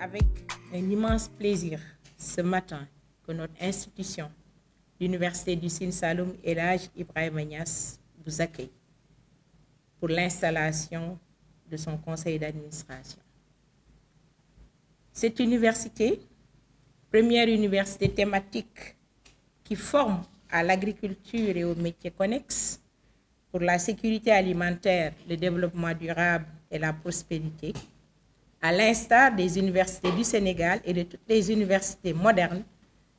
avec un immense plaisir ce matin que notre institution, l'Université du Sine Saloum El Hadji Ibrahima Niasse, vous accueille pour l'installation de son conseil d'administration. Cette université, première université thématique qui forme à l'agriculture et aux métiers connexes pour la sécurité alimentaire, le développement durable et la prospérité, à l'instar des universités du Sénégal et de toutes les universités modernes,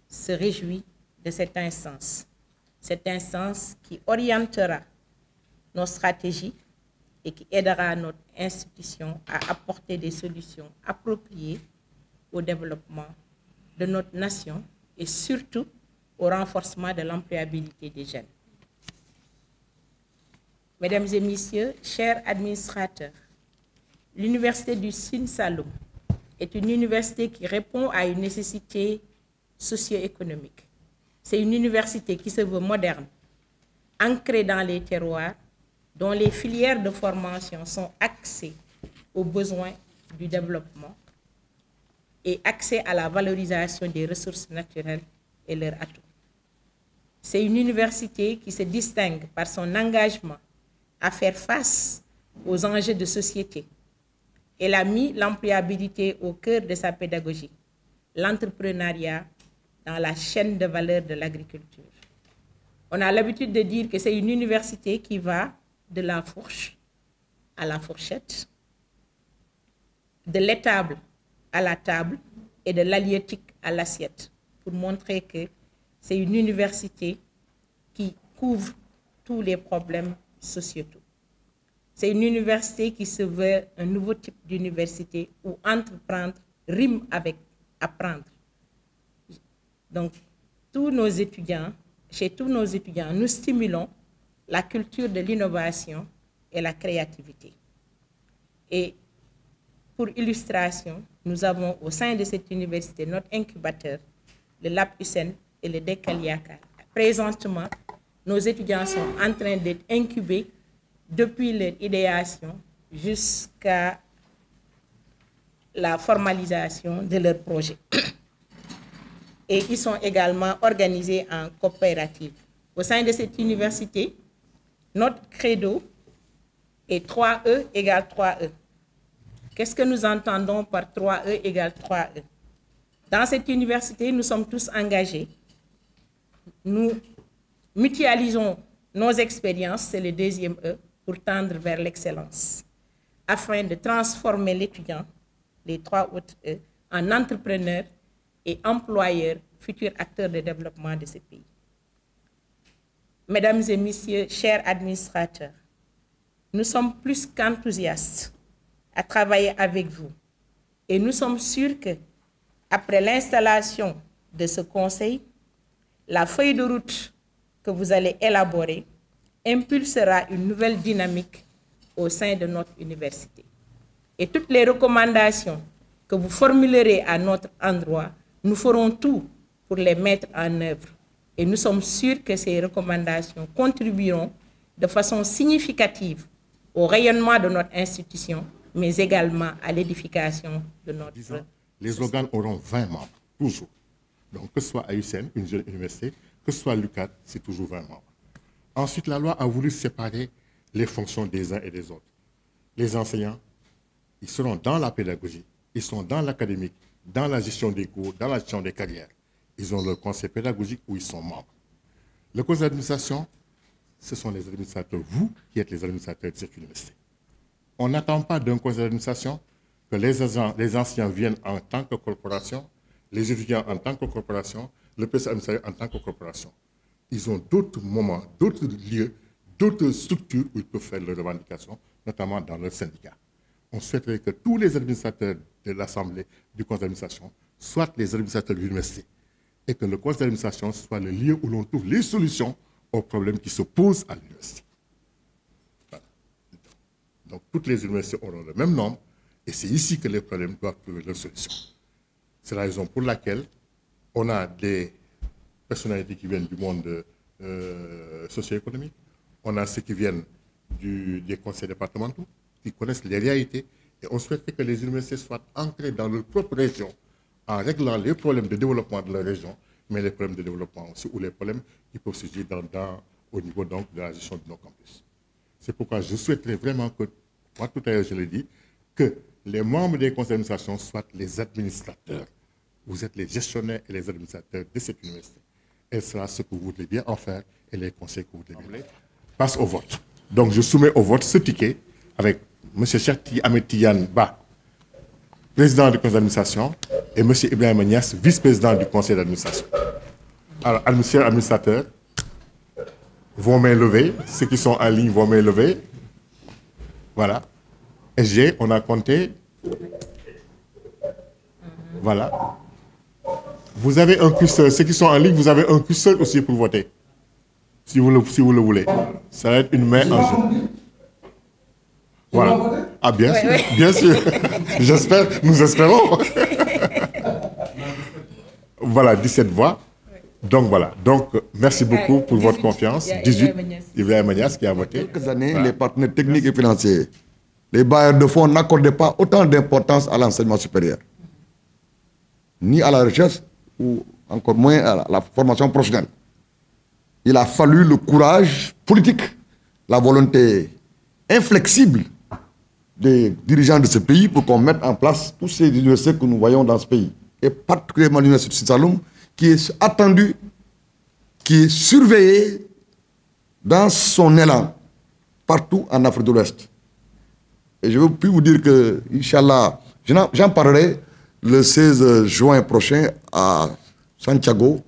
se réjouit de cette instance qui orientera nos stratégies et qui aidera notre institution à apporter des solutions appropriées au développement de notre nation et surtout au renforcement de l'employabilité des jeunes. Mesdames et messieurs, chers administrateurs, l'Université du Sine Saloum est une université qui répond à une nécessité socio-économique. C'est une université qui se veut moderne, ancrée dans les terroirs, dont les filières de formation sont axées aux besoins du développement et axées à la valorisation des ressources naturelles et leurs atouts. C'est une université qui se distingue par son engagement à faire face aux enjeux de société. Elle a mis l'employabilité au cœur de sa pédagogie, l'entrepreneuriat dans la chaîne de valeur de l'agriculture. On a l'habitude de dire que c'est une université qui va de la fourche à la fourchette, de l'étable à la table et de l'halieutique à l'assiette, pour montrer que c'est une université qui couvre tous les problèmes sociétaux. C'est une université qui se veut un nouveau type d'université où entreprendre rime avec apprendre. Donc, chez tous nos étudiants, nous stimulons la culture de l'innovation et la créativité. Et pour illustration, nous avons au sein de cette université notre incubateur, le Lab Hussein et le DECAL Yakar. Présentement, nos étudiants sont en train d'être incubés depuis leur idéation jusqu'à la formalisation de leur projet. Et ils sont également organisés en coopérative. Au sein de cette université, notre credo est 3E égale 3E. Qu'est-ce que nous entendons par 3E égale 3E? Dans cette université, nous sommes tous engagés. Nous mutualisons nos expériences, c'est le deuxième E, pour tendre vers l'excellence, afin de transformer l'étudiant, les 3 autres E, en entrepreneur et employeur, futur acteur de développement de ce pays. Mesdames et messieurs, chers administrateurs, nous sommes plus qu'enthousiastes à travailler avec vous et nous sommes sûrs que, après l'installation de ce conseil, la feuille de route que vous allez élaborer impulsera une nouvelle dynamique au sein de notre université. Et toutes les recommandations que vous formulerez à notre endroit, nous ferons tout pour les mettre en œuvre. Et nous sommes sûrs que ces recommandations contribueront de façon significative au rayonnement de notre institution, mais également à l'édification de notre société. Les organes auront 20 membres, toujours. Donc, que ce soit à UCN, une jeune université, que ce soit à l'UCAD, c'est toujours 20 membres. Ensuite, la loi a voulu séparer les fonctions des uns et des autres. Les enseignants, ils seront dans la pédagogie, ils sont dans l'académique, dans la gestion des cours, dans la gestion des carrières. Ils ont leur conseil pédagogique où ils sont membres. Le conseil d'administration, ce sont les administrateurs, vous qui êtes les administrateurs de cette université. On n'attend pas d'un conseil d'administration que les enseignants viennent en tant que corporation, les étudiants en tant que corporation, le personnel administratif en tant que corporation. Ils ont d'autres moments, d'autres lieux, d'autres structures où ils peuvent faire leurs revendications, notamment dans leur syndicat. On souhaiterait que tous les administrateurs de l'Assemblée, du conseil d'administration, soient les administrateurs de l'université et que le conseil d'administration soit le lieu où l'on trouve les solutions aux problèmes qui se posent à l'université. Voilà. Donc, toutes les universités auront le même nombre et c'est ici que les problèmes doivent trouver leur solution. C'est la raison pour laquelle on a des personnalités qui viennent du monde socio-économique, on a ceux qui viennent des conseils départementaux, qui connaissent les réalités Et on souhaiterait que les universités soient ancrées dans leur propre région, en réglant les problèmes de développement de la région, mais les problèmes de développement aussi, ou les problèmes qui peuvent surgir au niveau donc, de la gestion de nos campus. C'est pourquoi je souhaiterais vraiment que, moi tout à l'heure je l'ai dit, que les membres des conseils d'administration soient les administrateurs. Vous êtes les gestionnaires et les administrateurs de cette université. Elle sera ce que vous voudrez bien en faire et les conseils que vous voudrez bien. Passe au vote. Donc je soumets au vote ce ticket avec M. Cheikh Ahmed Tidiane Ba, président du conseil d'administration, et M. Ibrahima Niass, vice-président du conseil d'administration. Alors, monsieur administrateur, vos mains levées, ceux qui sont en ligne, vos mains levées. Voilà. SG, on a compté. Voilà. Vous avez un curseur. Ceux qui sont en ligne, vous avez un curseur aussi pour voter. Si vous le voulez. Ça va être une main en jeu. Voilà. Ah, bien sûr. Bien sûr. J'espère, nous espérons. Voilà, 17 voix. Donc voilà. Donc, merci beaucoup pour votre confiance. 18, Ibrahima Niass qui a voté. Quelques années, voilà. Les partenaires techniques et financiers, les bailleurs de fonds n'accordaient pas autant d'importance à l'enseignement supérieur, ni à la recherche, ou encore moins à la formation professionnelle. Il a fallu le courage politique, la volonté inflexible des dirigeants de ce pays pour qu'on mette en place tous ces universités que nous voyons dans ce pays. Et particulièrement l'université de Sine Saloum, qui est attendue, qui est surveillée dans son élan partout en Afrique de l'Ouest. Et je veux plus vous dire que, Inch'Allah, j'en parlerai le 16 juin prochain à Santiago,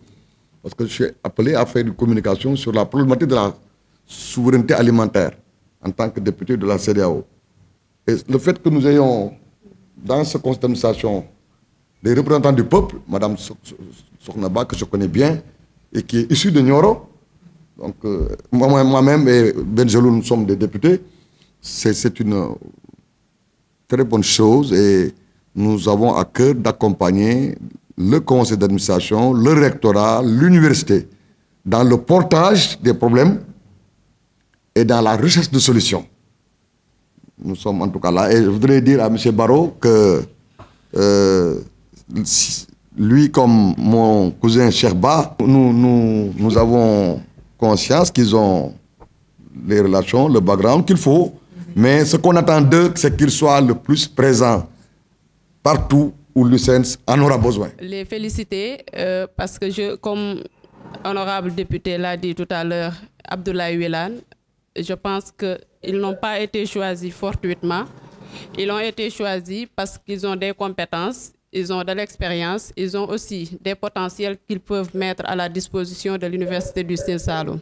parce que je suis appelé à faire une communication sur la problématique de la souveraineté alimentaire en tant que député de la CEDEAO. Et le fait que nous ayons dans ce conseil d'administration des représentants du peuple, Mme Soknaba, que je connais bien, et qui est issue de Nioro, donc moi-même et Benjelou, nous sommes des députés, c'est une très bonne chose et nous avons à cœur d'accompagner le conseil d'administration, le rectorat, l'université dans le portage des problèmes et dans la recherche de solutions. Nous sommes en tout cas là. Et je voudrais dire à M. Barrot que lui comme mon cousin Cherba, nous avons conscience qu'ils ont les relations, le background qu'il faut. Mais ce qu'on attend d'eux, c'est qu'ils soient le plus présents partout où l'UCENS en aura besoin. Les féliciter parce que comme honorable député l'a dit tout à l'heure, Abdoulaye Wilane, je pense qu'ils n'ont pas été choisis fortuitement. Ils ont été choisis parce qu'ils ont des compétences, ils ont de l'expérience, ils ont aussi des potentiels qu'ils peuvent mettre à la disposition de l'Université du Sine Saloum.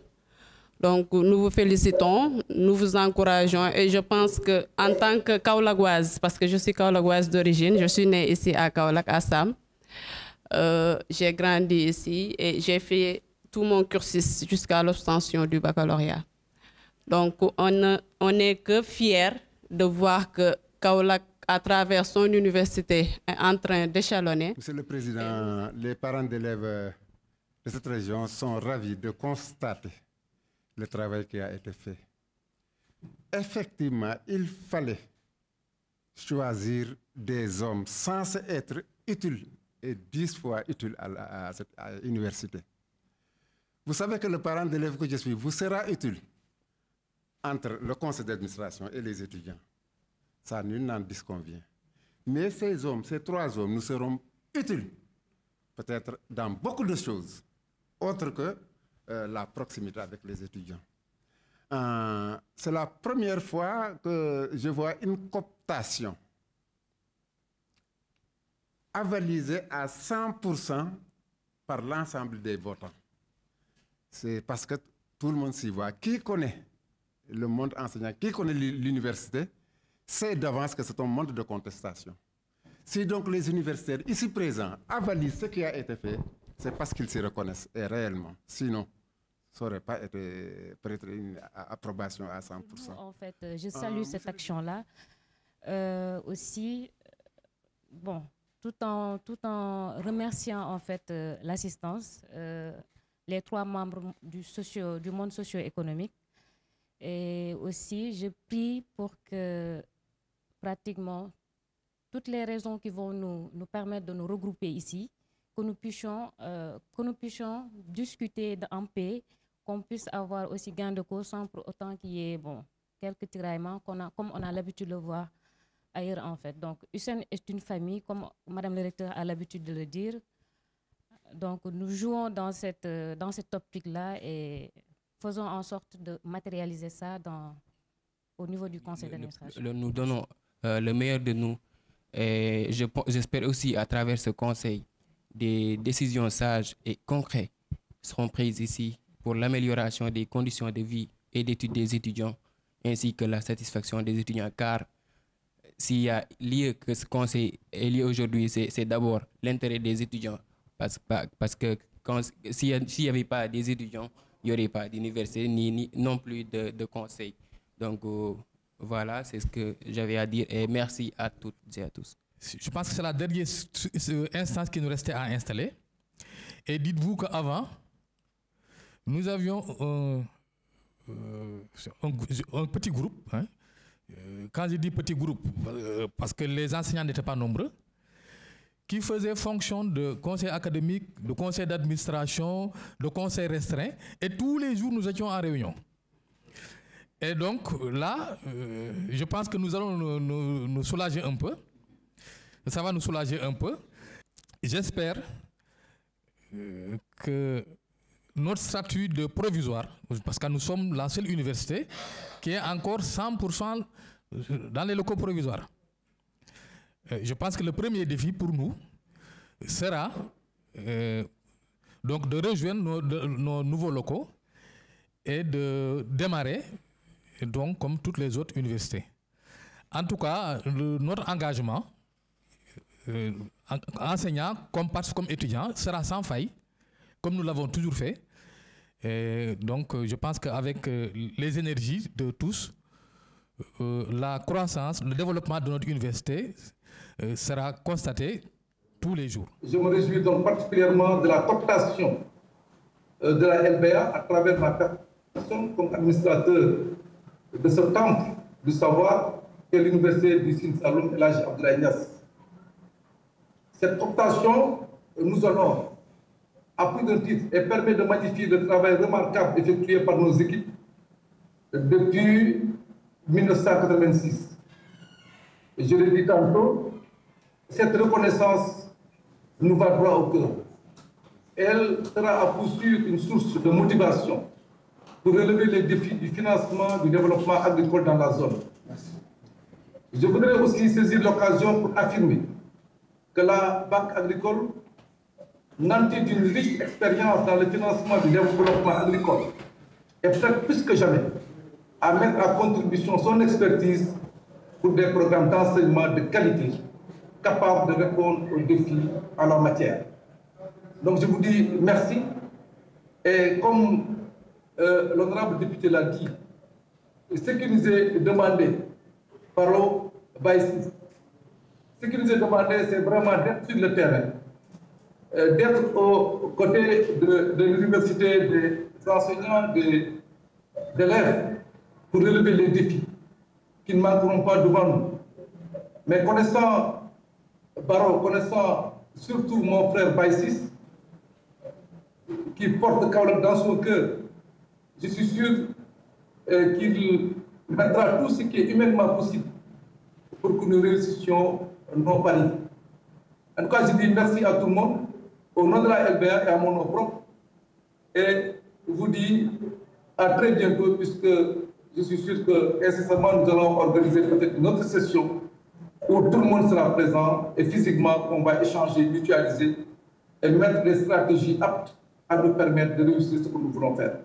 Donc, nous vous félicitons, nous vous encourageons et je pense qu'en tant que Kaolackoise, parce que je suis Kaolackoise d'origine, je suis née ici à Kaolack, à Sam. J'ai grandi ici et j'ai fait tout mon cursus jusqu'à l'obtention du baccalauréat. Donc, on n'est que fiers de voir que Kaolack, à travers son université, est en train d'échelonner. Monsieur le Président, les parents d'élèves de cette région sont ravis de constater le travail qui a été fait. Effectivement, il fallait choisir des hommes censés être utiles et 10 fois utiles à cette université. Vous savez que le parent d'élève que je suis vous sera utile entre le conseil d'administration et les étudiants. Ça, nul n'en disconvient. Mais ces hommes, ces 3 hommes, nous serons utiles, peut-être dans beaucoup de choses, autres que la proximité avec les étudiants. C'est la première fois que je vois une cooptation avalisée à 100% par l'ensemble des votants. C'est parce que tout le monde s'y voit. Qui connaît le monde enseignant, qui connaît l'université, sait d'avance que c'est un monde de contestation. Si donc les universitaires ici présents avalisent ce qui a été fait, c'est parce qu'ils s'y reconnaissent, et réellement. Sinon, ça n'aurait pas été peut-être une approbation à 100%. En fait, je salue cette action-là. Aussi, bon, tout en remerciant en fait l'assistance, les 3 membres du monde socio-économique. Et aussi, je prie pour que pratiquement toutes les raisons qui vont nous permettre de nous regrouper ici, que nous puissions discuter en paix, qu'on puisse avoir aussi gain de cause sans pour autant qu'il y ait quelques tiraillements comme on a l'habitude de le voir ailleurs en fait. Donc USSEN est une famille, comme Madame le recteur a l'habitude de le dire. Donc nous jouons dans cette optique-là et faisons en sorte de matérialiser ça au niveau du conseil d'administration. Nous donnons le meilleur de nous et j'espère aussi à travers ce conseil des décisions sages et concrètes seront prises ici pour l'amélioration des conditions de vie et d'études des étudiants ainsi que la satisfaction des étudiants, car s'il y a lieu que ce conseil ait lieu aujourd'hui, c'est d'abord l'intérêt des étudiants parce que s'il n'y avait pas des étudiants, il n'y aurait pas d'université ni non plus de conseil. Donc voilà, c'est ce que j'avais à dire et merci à toutes et à tous. Je pense que c'est la dernière instance qui nous restait à installer. Et dites-vous qu'avant, nous avions un petit groupe. Hein. Quand je dis petit groupe, parce que les enseignants n'étaient pas nombreux, qui faisait fonction de conseil académique, de conseil d'administration, de conseil restreint. Et tous les jours, nous étions en réunion. Et donc là, je pense que nous allons nous soulager un peu. Ça va nous soulager un peu. J'espère que notre statut de provisoire, parce que nous sommes la seule université qui est encore 100% dans les locaux provisoires. Je pense que le premier défi pour nous sera donc de rejoindre nos nouveaux locaux et de démarrer donc comme toutes les autres universités. En tout cas, notre engagement enseignant comme étudiant sera sans faille, comme nous l'avons toujours fait. Et donc, je pense qu'avec les énergies de tous, la croissance, le développement de notre université sera constaté tous les jours. Je me réjouis donc particulièrement de la cooptation de la LBA à travers ma personne comme administrateur de ce temple du savoir qu'est l'université du Sine Saloum El Hadji Abdoulaye Niass. Cette cooptation nous honore à plus d'un titre et permet de magnifier le travail remarquable effectué par nos équipes depuis 1986. Et je l'ai dit tantôt, cette reconnaissance nous va droit au cœur. Elle sera à poursuivre une source de motivation pour relever les défis du financement du développement agricole dans la zone. Merci. Je voudrais aussi saisir l'occasion pour affirmer que la Banque agricole, nantie d'une riche expérience dans le financement du développement agricole, est prête plus que jamais à mettre à contribution son expertise pour des programmes d'enseignement de qualité capables de répondre aux défis en la matière. Donc je vous dis merci et comme l'honorable député l'a dit, ce qui nous est demandé par le BAICIS, ce qui nous est demandé, c'est vraiment d'être sur le terrain, d'être aux côtés de l'université, des enseignants, des élèves, pour relever les défis qui ne manqueront pas devant nous. Mais connaissant Baro, connaissant surtout mon frère BAICIS, qui porte Kaolack dans son cœur, je suis sûr qu'il mettra tout ce qui est humainement possible pour que nous réussissions nos paris. En tout cas, je dis merci à tout le monde, au nom de la LBA et à mon nom propre, et je vous dis à très bientôt, puisque je suis sûr que incessamment nous allons organiser peut-être une autre session où tout le monde sera présent et physiquement on va échanger, mutualiser et mettre des stratégies aptes à nous permettre de réussir ce que nous voulons faire.